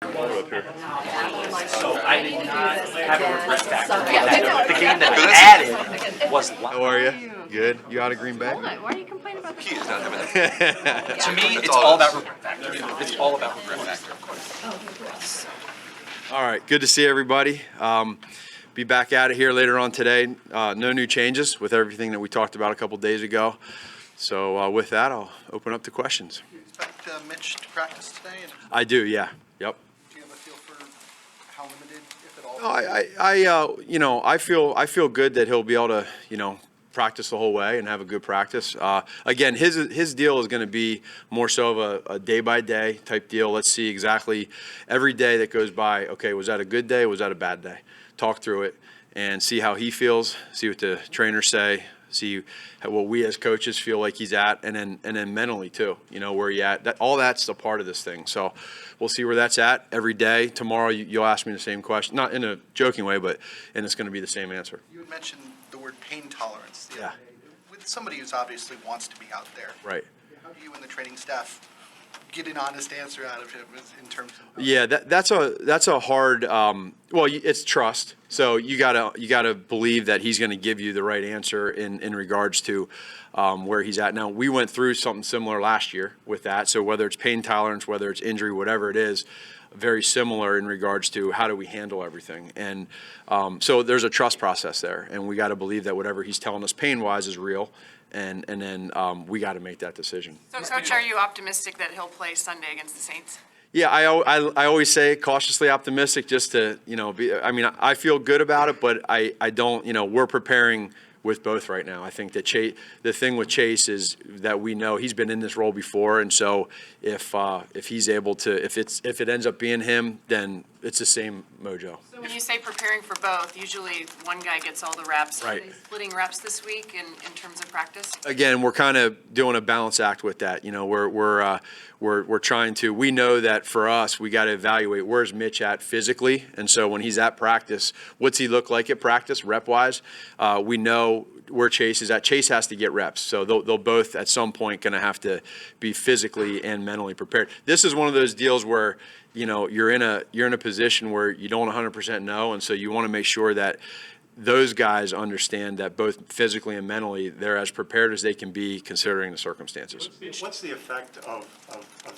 Up here. So I did not have a regret factor. The game that we added was How are you? Good. You out of Green Bay? Why are you complaining about the He's not having that. to me, it's all about regret factor. It's all about regret factor. All right. Good to see everybody. Be back at it here later on today. No new changes with everything that we talked about a couple days ago. So with that, I'll open up to questions. Do you expect Mitch to practice today? And I do. Yeah. Yep. do you have a feel for how limited, if at all? No, I feel good that he'll be able to, practice the whole way and have a good practice. Again, his deal is going to be more so of a day by day type deal. Let's see exactly every day that goes by. Okay, was that a good day? Was that a bad day? Talk through it and see how he feels. See what the trainers say. See what we as coaches feel like he's at, and then mentally too. Where he at. All that's a part of this thing. So we'll see where that's at every day. Tomorrow you'll ask me the same question, not in a joking way, and it's going to be the same answer. You had mentioned the word pain tolerance the Yeah. other day. With somebody who's obviously wants to be out there, Right. how do you and the training staff get an honest answer out of him in terms of? Yeah, that's a hard. It's trust. So you gotta believe that he's going to give you the right answer in regards to where he's at. Now we went through something similar last year with that. So whether it's pain tolerance, whether it's injury, whatever it is, very similar in regards to how do we handle everything. And so there's a trust process there, and we got to believe that whatever he's telling us pain wise is real. And then we got to make that decision. So, Coach, are you optimistic that he'll play Sunday against the Saints? Yeah, I always say cautiously optimistic, just to be. I mean, I feel good about it, but I don't. We're preparing with both right now. I think that the thing with Chase is that we know he's been in this role before, and so if he's able to, if it ends up being him, then it's the same mojo. So when you say preparing for both, usually one guy gets all the reps. Right. Are they splitting reps this week in terms of practice? Again, we're kind of doing a balance act with that. We're trying to. We know that for us, we got to evaluate where's Mitch at physically, and so when he's at practice, what's he look like at practice, rep wise? We know where Chase is at. Chase has to get reps, so they'll both at some point going to have to be physically and mentally prepared. This is one of those deals where you're in a position where you don't 100% know, and so you want to make sure that those guys understand that both physically and mentally they're as prepared as they can be considering the circumstances. What's the effect of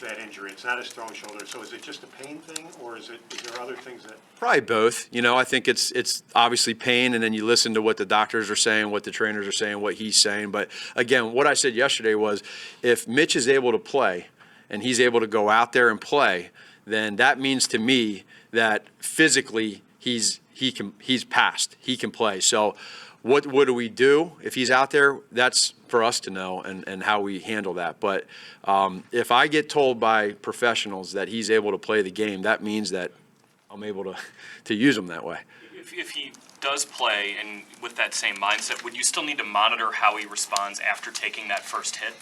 that injury? It's not his thrown shoulder, so is it just a pain thing, or is there other things that? Probably both. I think it's obviously pain, and then you listen to what the doctors are saying, what the trainers are saying, what he's saying. But again, what I said yesterday was if Mitch is able to play and he's able to go out there and play, then that means to me that physically he's passed. He can play. So what do we do if he's out there? That's for us to know and how we handle that. But if I get told by professionals that he's able to play the game, that means that I'm able to use him that way. If he does play and with that same mindset, would you still need to monitor how he responds after taking that first hit,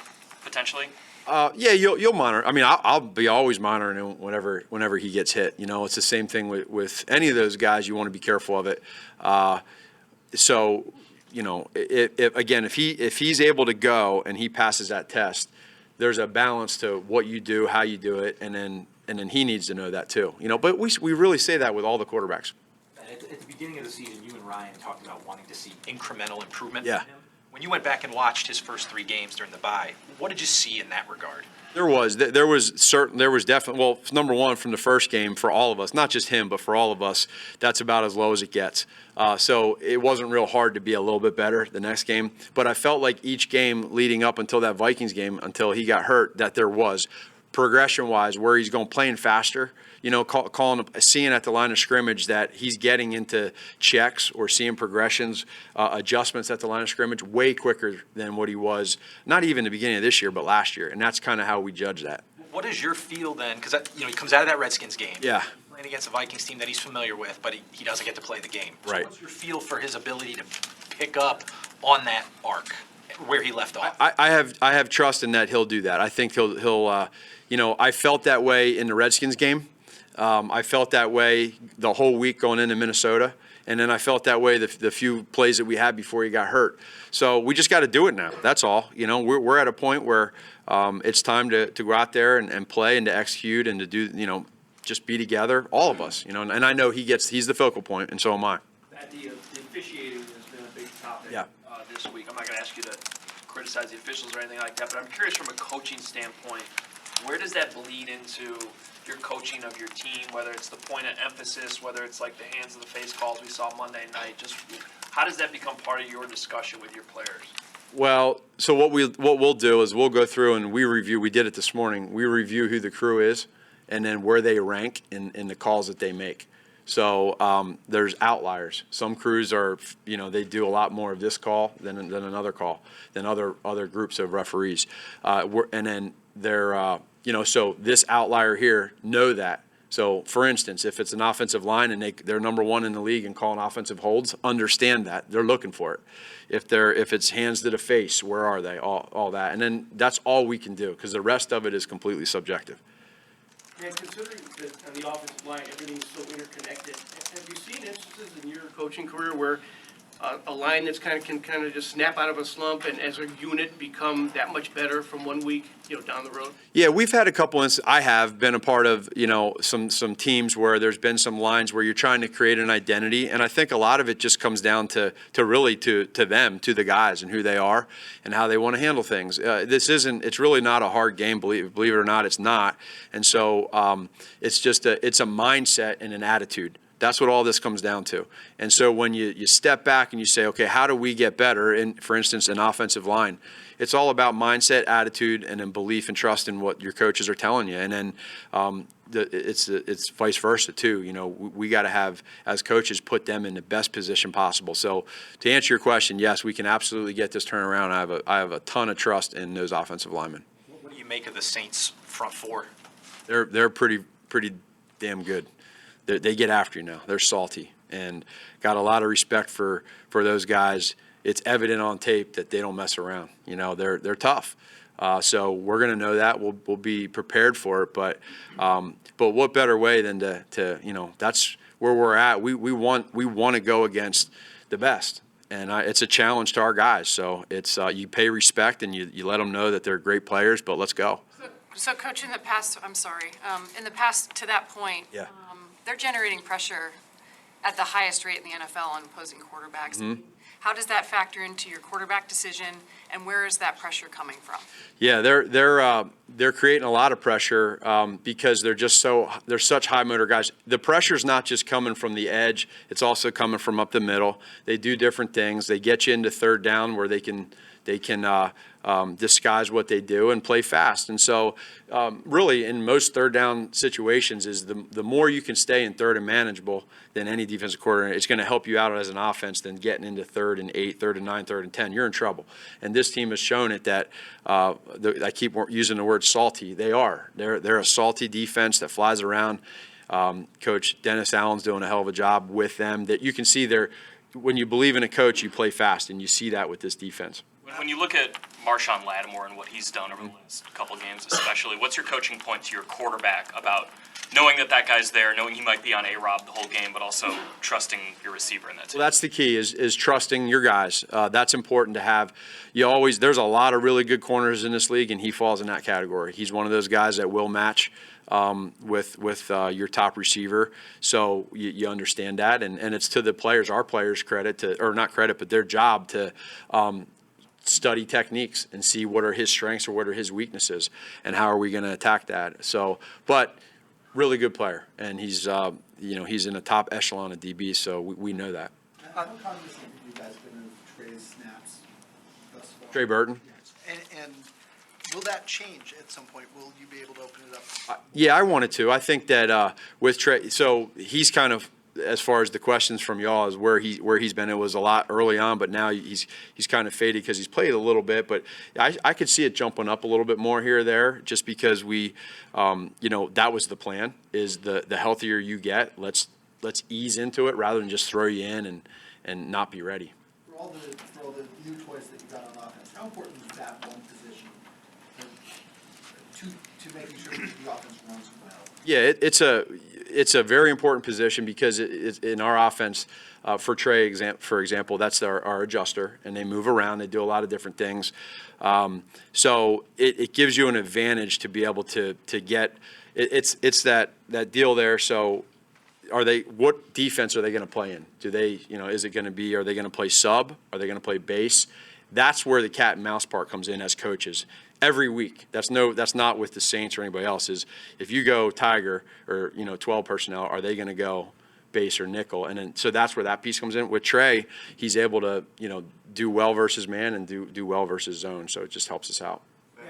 potentially? Yeah, you'll monitor. I mean, I'll be always monitoring him whenever he gets hit. It's the same thing with any of those guys. You want to be careful of it. If he's able to go and he passes that test, there's a balance to what you do, how you do it, and then he needs to know that too. But we really say that with all the quarterbacks. At the beginning of the season, you and Ryan talked about wanting to see incremental improvement Yeah. from him. When you went back and watched his first 3 games during the bye, what did you see in that regard? There was definitely, well, number one, from the first game for all of us, not just him, but for all of us, that's about as low as it gets. So it wasn't real hard to be a little bit better the next game. But I felt like each game leading up until that Vikings game, until he got hurt, that there was progression-wise where he's going playing faster, seeing at the line of scrimmage that he's getting into checks or seeing progressions, adjustments at the line of scrimmage way quicker than what he was, not even the beginning of this year, but last year. And that's kind of how we judge that. What is your feel then? Because he comes out of that Redskins game. Yeah. Playing against a Vikings team that he's familiar with, but he doesn't get to play the game. So Right. what's your feel for his ability to pick up on that arc where he left off? I have trust in that he'll do that. I think he'll I felt that way in the Redskins game. I felt that way the whole week going into Minnesota. And then I felt that way the few plays that we had before he got hurt. So we just got to do it now. That's all. We're at a point where it's time to go out there and play and to execute and to do, just be together, all of us, and I know he's the focal point, and so am I. That the officiating has been a big topic Yeah. This week. I'm not going to ask you to criticize the officials or anything like that, but I'm curious from a coaching standpoint, where does that bleed into your coaching of your team, whether it's the point of emphasis, whether it's like the hands of the face calls we saw Monday night? Just how does that become part of your discussion with your players? Well, so what we'll do is we'll go through and we did it this morning. We review who the crew is and then where they rank in the calls that they make. So there's outliers. Some crews are, they do a lot more of this call than another call, than other groups of referees. And then they're, so this outlier here know that. So, for instance, if it's an offensive line and they're number one in the league and calling offensive holds, understand that. They're looking for it. If it's hands to the face, where are they? All that. And then that's all we can do because the rest of it is completely subjective. And considering that on the offensive line, everything's so interconnected, have you seen instances in your coaching career where a line that's can just snap out of a slump and as a unit become that much better from 1 week, down the road? Yeah, we've had a couple instances. I have been a part of, some teams where there's been some lines where you're trying to create an identity, and I think a lot of it just comes down to really to them, to the guys and who they are and how they want to handle things. It's really not a hard game, believe it or not, it's not. And so it's a mindset and an attitude. That's what all this comes down to. And so when you step back and you say, okay, how do we get better? And for instance, an offensive line, it's all about mindset, attitude, and then belief and trust in what your coaches are telling you. And then it's vice versa too. We got to have, as coaches, put them in the best position possible. So to answer your question, yes, we can absolutely get this turned around. I have a ton of trust in those offensive linemen. What do you make of the Saints front four? They're pretty damn good. They get after you now. They're salty and got a lot of respect for those guys. It's evident on tape that they don't mess around. They're tough. So we're going to know that. We'll be prepared for it. But what better way than to that's where we're at. We want to go against the best, and it's a challenge to our guys. So it's you pay respect and you let them know that they're great players. But let's go. So Coach, in the past to that point, Yeah. They're generating pressure at the highest rate in the NFL on opposing quarterbacks. Mm-hmm. How does that factor into your quarterback decision, and where is that pressure coming from? Yeah, they're creating a lot of pressure because they're such high motor guys. The pressure's not just coming from the edge; it's also coming from up the middle. They do different things. They get you into third down where they can disguise what they do and play fast. And so really in most third down situations is the more you can stay in third and manageable than any defensive coordinator, it's going to help you out as an offense than getting into 3rd and 8, 3rd and 9, 3rd and 10. You're in trouble. And this team has shown it that I keep using the word salty. They are. They're a salty defense that flies around. Coach Dennis Allen's doing a hell of a job with them. That you can see when you believe in a coach, you play fast, and you see that with this defense. When you look at Marshawn Lattimore and what he's done over the last couple of games especially, what's your coaching point to your quarterback about knowing that guy's there, knowing he might be on A-Rob the whole game, but also trusting your receiver in that team? Well, that's the key is trusting your guys. That's important to have. There's a lot of really good corners in this league, and he falls in that category. He's one of those guys that will match with your top receiver. So you understand that, and it's to the players, our players' credit but their job to study techniques and see what are his strengths or what are his weaknesses and how are we going to attack that. So, but really good player, and he's he's in the top echelon of DB, so we know that. How cognizant have you guys been of Trey's snaps thus far? Trey Burton. And will that change at some point? Will you be able to open it up? Yeah, I wanted to. I think that with Trey, so he's kind of, as far as the questions from y'all is where he's been. It was a lot early on, but now he's kind of faded because he's played a little bit. But I could see it jumping up a little bit more here or there, just because we, that was the plan. Is the healthier you get, let's ease into it rather than just throw you in and not be ready. For all the new toys that you got on offense, how important is that one position to making sure that the offense runs well? Yeah, it's a very important position because it's in our offense. For Trey, for example, that's our adjuster, and they move around. They do a lot of different things. So it gives you an advantage to be able to get it's that deal there. So what defense are they going to play in? Do they, is it going to be, are they going to play sub? Are they going to play base? That's where the cat and mouse part comes in as coaches every week. That's not with the Saints or anybody else. Is if you go Tiger or 12 personnel, are they going to go base or nickel? And then so that's where that piece comes in. With Trey, he's able to do well versus man and do well versus zone. So it just helps us out.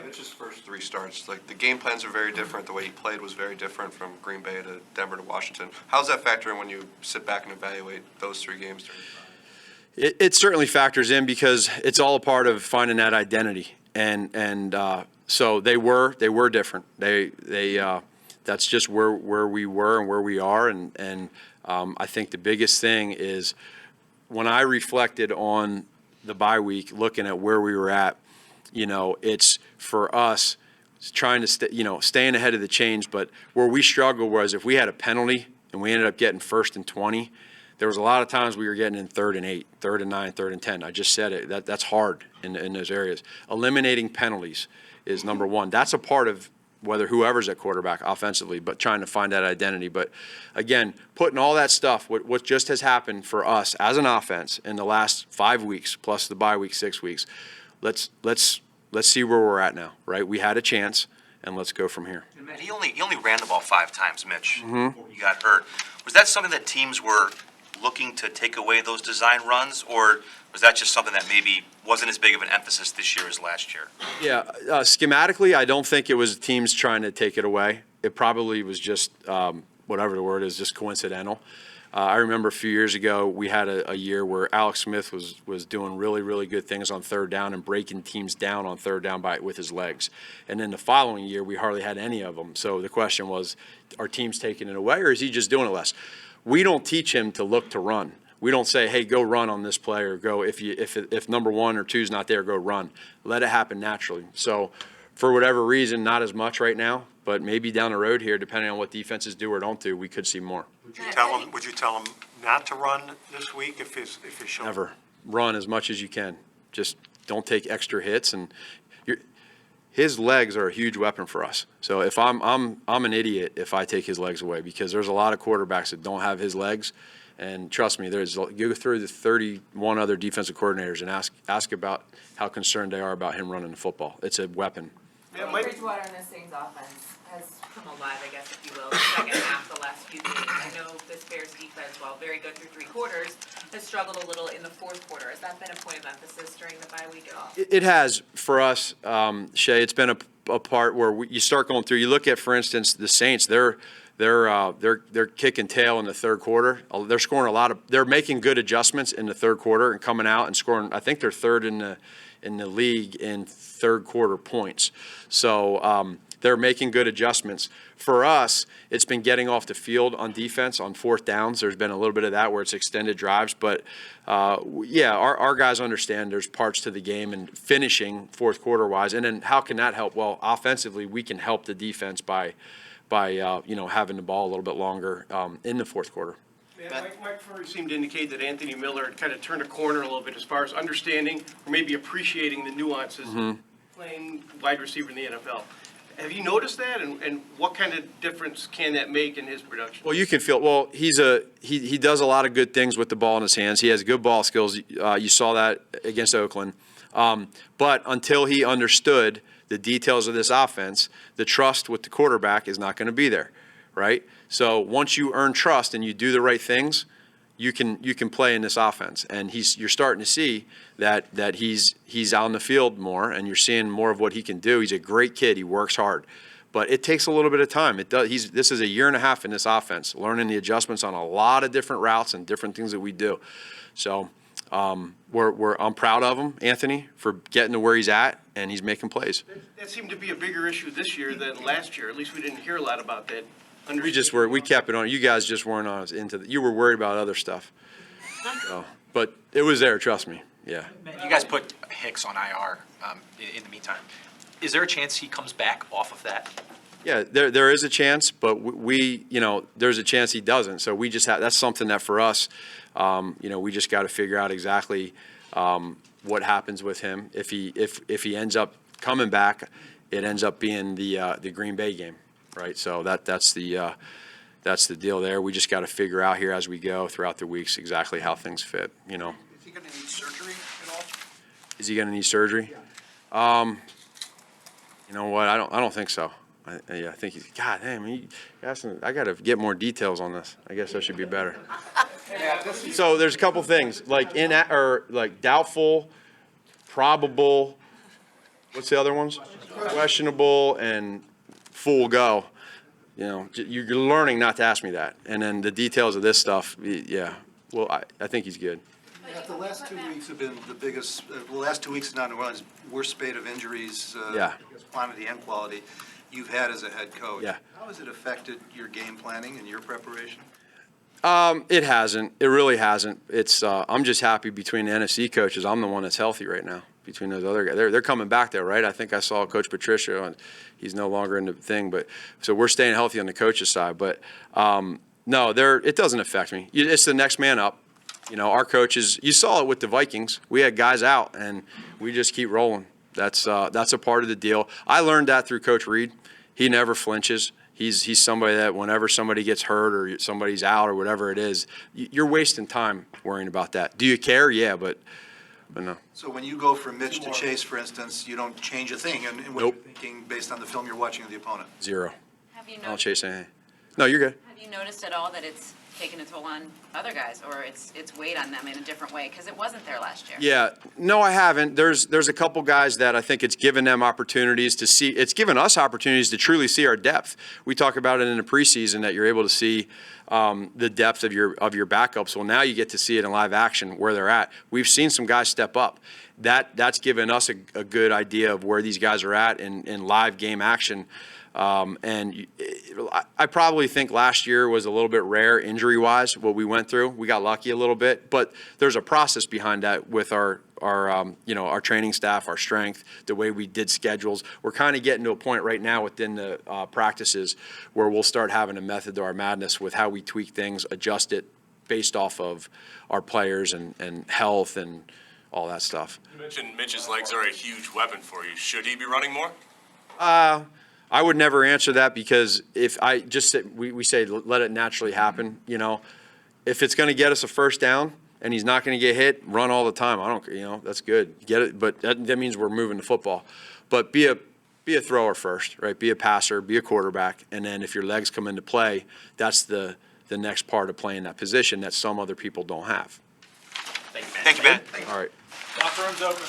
Mitch's first 3 starts, like the game plans are very different. The way he played was very different from Green Bay to Denver to Washington. How does that factor in when you sit back and evaluate those 3 games during the time? It certainly factors in because it's all a part of finding that identity, and so they were different. That's just where we were and where we are, and I think the biggest thing is when I reflected on the bye week, looking at where we were at. It's for us trying to staying ahead of the change. But where we struggled was if we had a penalty and we ended up getting 1st and 20. There was a lot of times we were getting in 3rd and 8, 3rd and 9, 3rd and 10. I just said it. That's hard in those areas. Eliminating penalties is number one. That's a part of whoever's at quarterback offensively, but trying to find that identity. But again, putting all that stuff, what just has happened for us as an offense in the last 5 weeks plus the bye week 6 weeks. Let's see where we're at now, right? We had a chance, and let's go from here. And Matt, he only ran the ball 5 times, Mitch, before he got hurt. Was that something that teams were looking to take away those design runs, or was that just something that maybe wasn't as big of an emphasis this year as last year? Yeah, schematically, I don't think it was teams trying to take it away. It probably was just, whatever the word is, just coincidental. I remember a few years ago, we had a year where Alex Smith was doing really, really good things on 3rd down and breaking teams down on 3rd down with his legs. And then the following year, we hardly had any of them. So the question was, are teams taking it away, or is he just doing it less? We don't teach him to look to run. We don't say, hey, go run on this play, or go if number 1 or 2 is not there, go run. Let it happen naturally. So for whatever reason, not as much right now, but maybe down the road here, depending on what defenses do or don't do, we could see more. Would you tell him not to run this week if his shoulder? Never. Run as much as you can. Just don't take extra hits. And his legs are a huge weapon for us. So if I'm an idiot if I take his legs away, because there's a lot of quarterbacks that don't have his legs. And trust me, go through the 31 other defensive coordinators and ask about how concerned they are about him running the football. It's a weapon. Bridgewater in this Saints offense has come alive, I guess, if you will, the second half, the last few games. I know this Bears defense, while very good through 3 quarters, has struggled a little in the 4th quarter. Has that been a point of emphasis during the bye week at all? It has for us, Shay. It's been a part where you start going through. You look at, for instance, the Saints. They're kicking tail in the 3rd quarter. They're scoring they're making good adjustments in the 3rd quarter and coming out and scoring. I think they're 3rd in the league in 3rd quarter points. So they're making good adjustments. For us, it's been getting off the field on defense on 4th downs. There's been a little bit of that where it's extended drives. But, our guys understand there's parts to the game and finishing 4th quarter-wise. And then how can that help? Well, offensively, we can help the defense by having the ball a little bit longer in the 4th quarter. Yeah, Mike Furry seemed to indicate that Anthony Miller had kind of turned a corner a little bit as far as understanding or maybe appreciating the nuances of playing wide receiver in the NFL. Have you noticed that, and what kind of difference can that make in his production? Well, you can feel. Well, he does a lot of good things with the ball in his hands. He has good ball skills. You saw that against Oakland. But until he understood the details of this offense, the trust with the quarterback is not going to be there, right? So once you earn trust and you do the right things, you can play in this offense. And you're starting to see that he's out in the field more, and you're seeing more of what he can do. He's a great kid. He works hard. But it takes a little bit of time. This is a year and a half in this offense, learning the adjustments on a lot of different routes and different things that we do. So I'm proud of him, Anthony, for getting to where he's at, and he's making plays. That seemed to be a bigger issue this year than last year. At least we didn't hear a lot about that. We kept it on. You guys just weren't on us you were worried about other stuff. So, but it was there, trust me. Yeah. You guys put Hicks on IR in the meantime. Is there a chance he comes back off of that? Yeah, there is a chance, but there's a chance he doesn't. So we just that's something that for us, we just got to figure out exactly what happens with him. If he ends up coming back, it ends up being the Green Bay game. right? So that's the deal there. We just got to figure out here as we go throughout the weeks exactly how things fit, you know. Is he gonna need surgery at all? Is he going to need surgery? You know what? I don't think so. I think he's. God damn, I got to get more details on this. I guess I should be better. So there's a couple things like like doubtful, probable. What's the other ones? Questionable and full go. You know, you're learning not to ask me that. And then the details of this stuff, yeah. Well, I think he's good. Yeah, the last 2 weeks have been the biggest, the last 2 weeks not in a row is worst spate of injuries, Yeah. quantity and quality, you've had as a head coach. Yeah. How has it affected your game planning and your preparation? It hasn't. It really hasn't. It's. I'm just happy between the NFC coaches. I'm the one that's healthy right now. Between those other guys, they're coming back there, right? I think I saw Coach Patricia, and he's no longer in the thing. But so we're staying healthy on the coaches' side. But no, it doesn't affect me. It's the next man up. You know, our coaches. You saw it with the Vikings. We had guys out, and we just keep rolling. That's a part of the deal. I learned that through Coach Reed. He never flinches. He's somebody that whenever somebody gets hurt or somebody's out or whatever it is, you're wasting time worrying about that. Do you care? Yeah, but no. So when you go from Mitch to Chase, for instance, you don't change a thing in what Nope. you're thinking based on the film you're watching of the opponent? Zero. Have you I don't noticed, chase anything. No, you're good. have you noticed at all that it's taken a toll on other guys, or it's weighed on them in a different way? Because it wasn't there last year. Yeah, no, I haven't. There's a couple guys that I think it's given them opportunities to see. It's given us opportunities to truly see our depth. We talk about it in the preseason that you're able to see the depth of your backups. Well, now you get to see it in live action where they're at. We've seen some guys step up. That's given us a good idea of where these guys are at in live game action. And I probably think last year was a little bit rare injury-wise, what we went through. We got lucky a little bit, but there's a process behind that with our training staff, our strength, the way we did schedules. We're kind of getting to a point right now within the practices where we'll start having a method to our madness with how we tweak things, adjust it based off of our players and health and all that stuff. You mentioned Mitch's legs are a huge weapon for you. Should he be running more? I would never answer that because if I just say, we say let it naturally happen, you know. If it's going to get us a first down and he's not going to get hit, run all the time. I don't, that's good. Get it, but that means we're moving the football. But be a thrower first, right? Be a passer, be a quarterback, and then if your legs come into play, that's the next part of playing that position that some other people don't have. Thank you, Matt. All right. Locker room's open.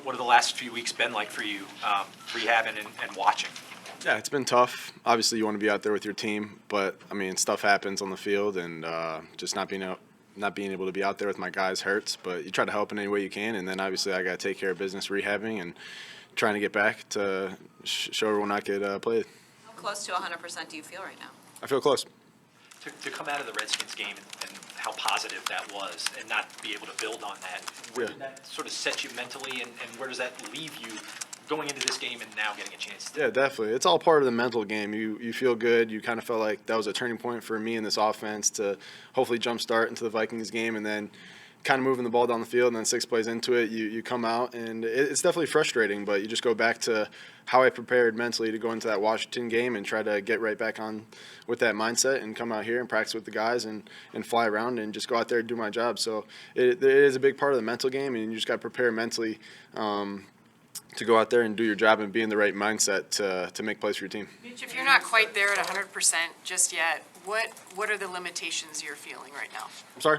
What have the last few weeks been like for you, rehabbing and watching? Yeah, it's been tough. Obviously, you want to be out there with your team, but I mean, stuff happens on the field, and just not being able to be out there with my guys hurts. But you try to help in any way you can, and then obviously I got to take care of business, rehabbing, and trying to get back to show everyone I could play. How close to 100% do you feel right now? I feel close. To come out of the Redskins game and how positive that was and not be able to build on that, where did that sort of set you mentally, and where does that leave you going into this game and now getting a chance to? Yeah, definitely. It's all part of the mental game. You feel good. You kind of felt like that was a turning point for me in this offense to hopefully jumpstart into the Vikings game, and then kind of moving the ball down the field, and then 6 plays into it, you come out, and it's definitely frustrating, but you just go back to how I prepared mentally to go into that Washington game and try to get right back on with that mindset and come out here and practice with the guys and fly around and just go out there and do my job. So it is a big part of the mental game, and you just got to prepare mentally to go out there and do your job and be in the right mindset to make plays for your team. Mitch, if you're not quite there at 100% just yet, what are the limitations you're feeling right now? I'm sorry?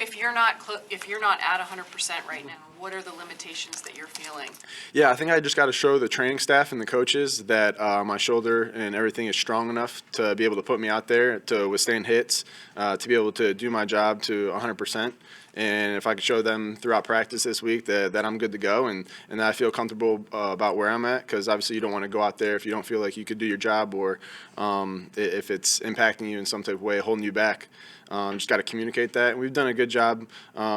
If you're not at 100% right now, what are the limitations that you're feeling? Yeah, I think I just got to show the training staff and the coaches that my shoulder and everything is strong enough to be able to put me out there to withstand hits, to be able to do my job to 100%. And if I could show them throughout practice this week that I'm good to go and that I feel comfortable about where I'm at, because obviously you don't want to go out there if you don't feel like you could do your job or if it's impacting you in some type of way, holding you back. Just got to communicate that. And we've done a good job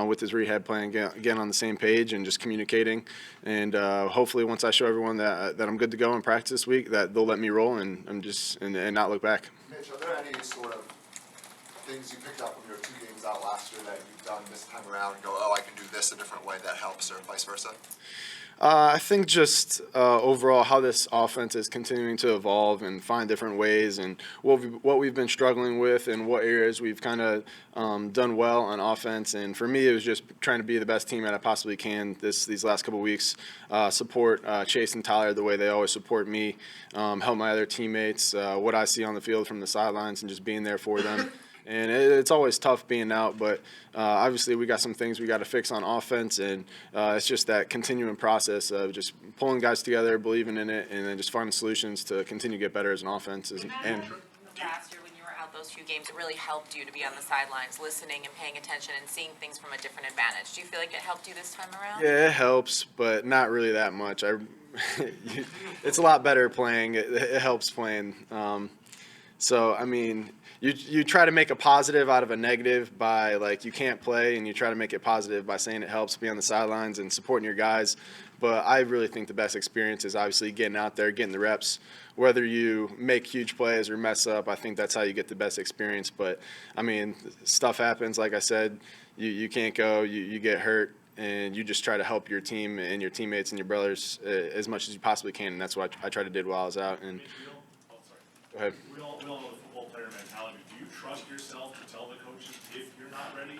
with this rehab plan, again on the same page and just communicating. And hopefully once I show everyone that I'm good to go in practice this week, that they'll let me roll and and not look back. Mitch, are there any sort of things you picked up from your 2 games out last year that you've done this time around and go, oh, I can do this a different way that helps, or vice versa? I think just overall how this offense is continuing to evolve and find different ways and what we've been struggling with and what areas we've kind of done well on offense. And for me, it was just trying to be the best team that I possibly can these last couple of weeks. Support Chase and Tyler the way they always support me. Help my other teammates, what I see on the field from the sidelines and just being there for them. And it's always tough being out, but obviously we got some things we got to fix on offense, and it's just that continuing process of just pulling guys together, believing in it, and then just finding solutions to continue to get better as an offense. And Last year, when you were out those few games, it really helped you to be on the sidelines, listening and paying attention and seeing things from a different advantage. Do you feel like it helped you this time around? yeah, it helps, but not really that much. It's a lot better playing. It helps playing. So I mean. You try to make a positive out of a negative by, like, you can't play, and you try to make it positive by saying it helps be on the sidelines and supporting your guys. But I really think the best experience is obviously getting out there, getting the reps. Whether you make huge plays or mess up, I think that's how you get the best experience. But, I mean, stuff happens. Like I said, you can't go, you get hurt, and you just try to help your team and your teammates and your brothers as much as you possibly can. And that's what I tried to do while I was out. And go ahead. We all know the football player mentality. Do you trust yourself to tell the coaches if you're not ready,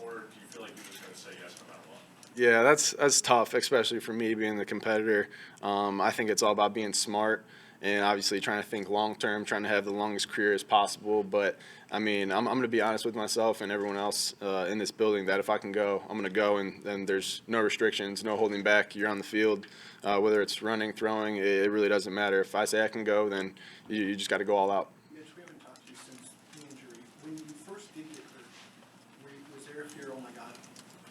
or do you feel like you're just going to say yes no matter what? Yeah, that's tough, especially for me being the competitor. I think it's all about being smart and obviously trying to think long term, trying to have the longest career as possible. But I mean, I'm going to be honest with myself and everyone else in this building that if I can go, I'm going to go, and then there's no restrictions, no holding back. You're on the field, whether it's running, throwing, it really doesn't matter. If I say I can go, then you just got to go all out. Mitch, we haven't talked to you since the injury. When you first did get hurt, was there a fear, oh my God,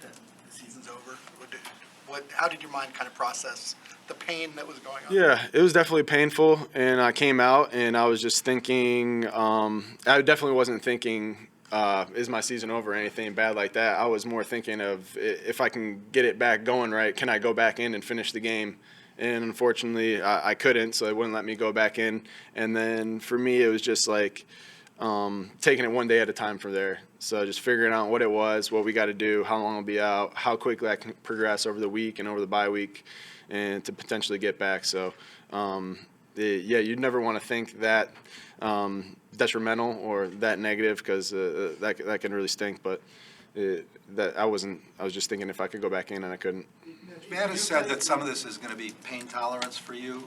that the season's over? How did your mind kind of process the pain that was going on? Yeah, it was definitely painful, and I came out and I was just thinking, I definitely wasn't thinking, is my season over or anything bad like that. I was more thinking of if I can get it back going right, can I go back in and finish the game? And unfortunately, I couldn't, so they wouldn't let me go back in. And then for me, it was just like taking it one day at a time from there. So just figuring out what it was, what we got to do, how long I'll be out, how quickly I can progress over the week and over the bye week, and to potentially get back. So, yeah, you'd never want to think that detrimental or that negative, because that can really stink. But I was just thinking if I could go back in, and I couldn't. Matt has said that some of this is going to be pain tolerance for you.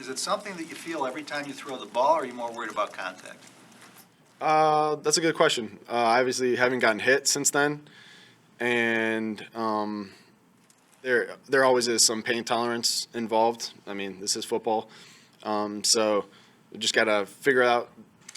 Is it something that you feel every time you throw the ball, or are you more worried about contact? That's a good question. Obviously, haven't gotten hit since then, and there always is some pain tolerance involved. I mean, this is football, so we just gotta figure out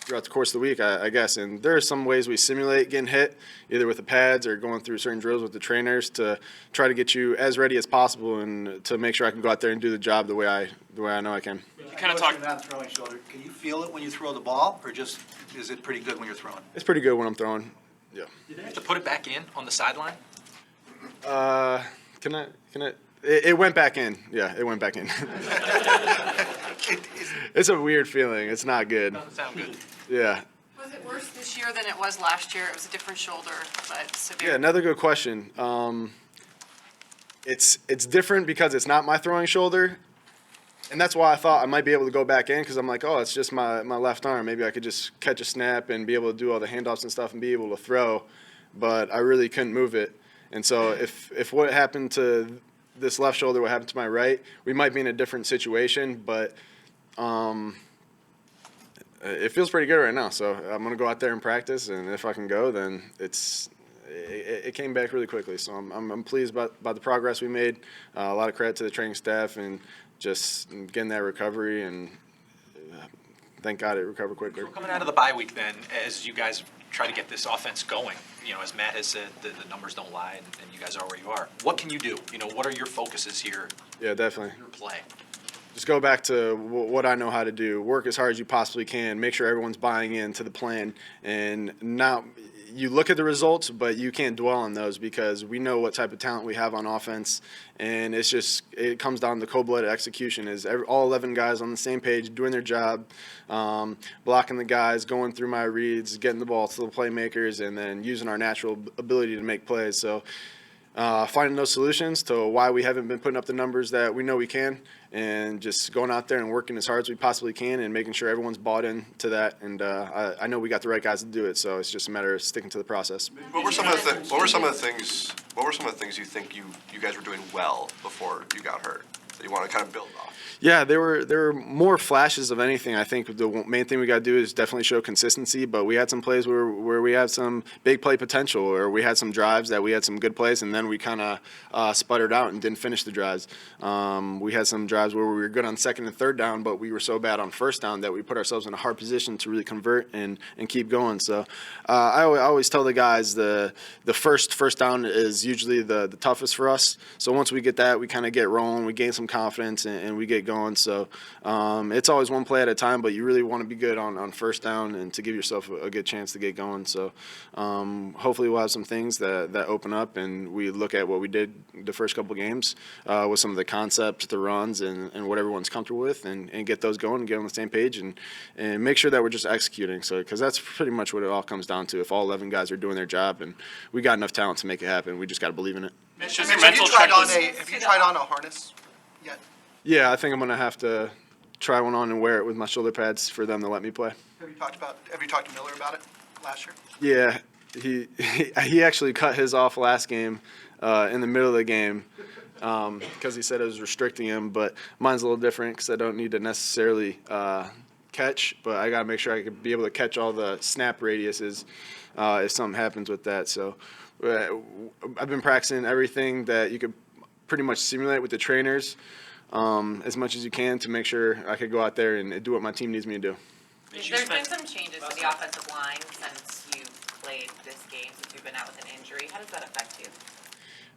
throughout the course of the week, I guess. And there are some ways we simulate getting hit, either with the pads or going through certain drills with the trainers to try to get you as ready as possible and to make sure I can go out there and do the job the way I know I can. You kind of talk about throwing shoulder. Can you feel it when you throw the ball, or just is it pretty good when you're throwing? It's pretty good when I'm throwing. Yeah. Did they have to put it back in on the sideline? Can I? It went back in. Yeah, it went back in. It's a weird feeling. It's not good. Doesn't sound good. Yeah. Was it worse this year than it was last year? It was a different shoulder, but severe. Yeah, another good question. It's different because it's not my throwing shoulder, and that's why I thought I might be able to go back in, because I'm like, oh, it's just my left arm. Maybe I could just catch a snap and be able to do all the handoffs and stuff and be able to throw, but I really couldn't move it. And so if what happened to this left shoulder, what happened to my right, we might be in a different situation, but it feels pretty good right now. So I'm going to go out there and practice, and if I can go, then it came back really quickly. So I'm pleased about the progress we made. A lot of credit to the training staff and just getting that recovery, and thank God it recovered quickly. Coming out of the bye week then, as you guys try to get this offense going. As Matt has said, the numbers don't lie, and you guys are where you are. What can you do? What are your focuses here? Yeah, definitely. Your play. Just go back to what I know how to do. Work as hard as you possibly can. Make sure everyone's buying into the plan. And now you look at the results, but you can't dwell on those because we know what type of talent we have on offense. And it comes down to cold-blooded execution. All 11 guys on the same page, doing their job, blocking the guys, going through my reads, getting the ball to the playmakers, and then using our natural ability to make plays. So finding those solutions to why we haven't been putting up the numbers that we know we can, and just going out there and working as hard as we possibly can and making sure everyone's bought into that. And I know we got the right guys to do it, so it's just a matter of sticking to the process. What were some of the things you think you guys were doing well before you got hurt that you want to kind of build off? Yeah, there were more flashes of anything. I think the main thing we got to do is definitely show consistency, but we had some plays where we had some big play potential, or we had some drives that we had some good plays, and then we kind of sputtered out and didn't finish the drives. We had some drives where we were good on second and third down, but we were so bad on first down that we put ourselves in a hard position to really convert and keep going. So I always tell the guys the first down is usually the toughest for us. So once we get that, we kind of get rolling, we gain some confidence, and we get going. So it's always one play at a time, but you really want to be good on first down and to give yourself a good chance to get going. So hopefully we'll have some things that open up, and we look at what we did the first couple games with some of the concepts, the runs, and what everyone's comfortable with, and get those going and get on the same page and make sure that we're just executing. So because that's pretty much what it all comes down to. If all 11 guys are doing their job, and we got enough talent to make it happen, we just got to believe in it. Mitch, Mitch, your have mental you tried checklist. have you tried on a harness yet? Yeah, I think I'm going to have to try one on and wear it with my shoulder pads for them to let me play. Have you talked to Miller about it last year? Yeah, he actually cut his off last game in the middle of the game because he said it was restricting him, but mine's a little different because I don't need to necessarily catch, but I got to make sure I could be able to catch all the snap radiuses if something happens with that. So I've been practicing everything that you could pretty much simulate with the trainers as much as you can to make sure I could go out there and do what my team needs me to do. There's been some changes to the offensive line since you played this game, since you've been out with an injury. How does that affect you?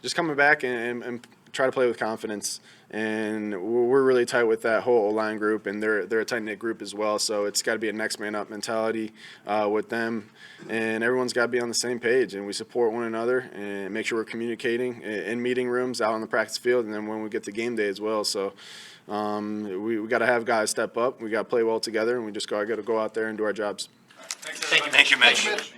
Just coming back and try to play with confidence. And we're really tight with that whole O-line group, and they're a tight-knit group as well. So it's got to be a next-man-up mentality with them, and everyone's got to be on the same page. And we support one another and make sure we're communicating in meeting rooms, out on the practice field, and then when we get to game day as well. So we got to have guys step up. We got to play well together, and we just got to go out there and do our jobs. Thank you, Thank you, Mitch. Mitch.